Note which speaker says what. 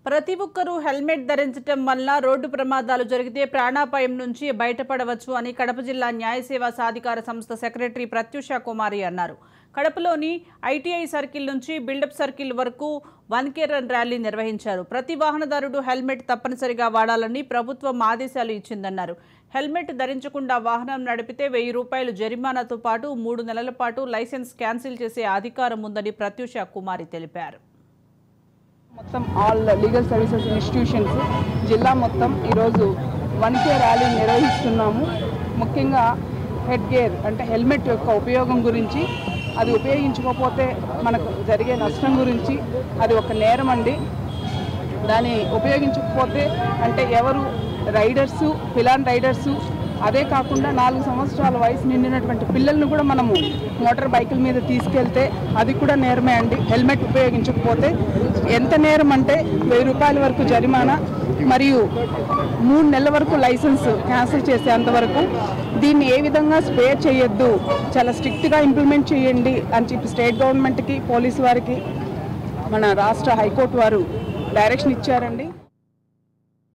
Speaker 1: ప్రతి ఒక్కరూ హెల్మెట్ ధరించడం వల్ల రోడ్డు ప్రమాదాలు జరిగితే ప్రాణాపాయం నుంచి బయటపడవచ్చు అని కడప జిల్లా న్యాయ సేవా సాధికార సంస్థ సెక్రటరీ ప్రత్యూష కుమారి అన్నారు. కడపలోని ఐటీఐ సర్కిల్ నుంచి బిల్డప్ సర్కిల్ వరకు 1K రన్ ర్యాలీ నిర్వహించారు. ప్రతి వాహనదారుడు హెల్మెట్ తప్పనిసరిగా వాడాలని ప్రభుత్వం ఆదేశాలు ఇచ్చిందన్నారు. హెల్మెట్ ధరించకుండా వాహనం నడిపితే 1000 రూపాయలు జరిమానాతో పాటు 3 నెలల పాటు లైసెన్స్ క్యాన్సిల్ చేసే అధికారం ఉందని ప్రత్యూష కుమారి తెలిపారు.
Speaker 2: మొత్తం ఆల్ లీగల్ సర్వీసెస్ ఇన్స్టిట్యూషన్స్ జిల్లా మొత్తం ఈరోజు 1K ర్యాలీ నిర్వహిస్తున్నాము. ముఖ్యంగా హెడ్ గేర్ అంటే హెల్మెట్ యొక్క ఉపయోగం గురించి, అది ఉపయోగించకపోతే మనకు జరిగే నష్టం గురించి, అది ఒక నేరం అండి. దాన్ని ఉపయోగించకపోతే అంటే ఎవరు రైడర్సు, పిలాన్ రైడర్సు, అదే కాకుండా 4 సంవత్సరాల వయసు నిండినటువంటి పిల్లలను కూడా మనము మోటార్ బైకుల మీద తీసుకెళ్తే అది కూడా నేరమే అండి. హెల్మెట్ ఉపయోగించకపోతే ఎంత నేరం అంటే 1000 రూపాయల వరకు జరిమానా మరియు 3 నెలల వరకు లైసెన్స్ క్యాన్సిల్ చేసేంతవరకు. దీన్ని ఏ విధంగా స్పేర్ చేయొద్దు, చాలా స్ట్రిక్ట్గా ఇంప్లిమెంట్ చేయండి అని చెప్పి స్టేట్ గవర్నమెంట్కి, పోలీసు వారికి మన రాష్ట్ర హైకోర్టు వారు డైరెక్షన్ ఇచ్చారండి.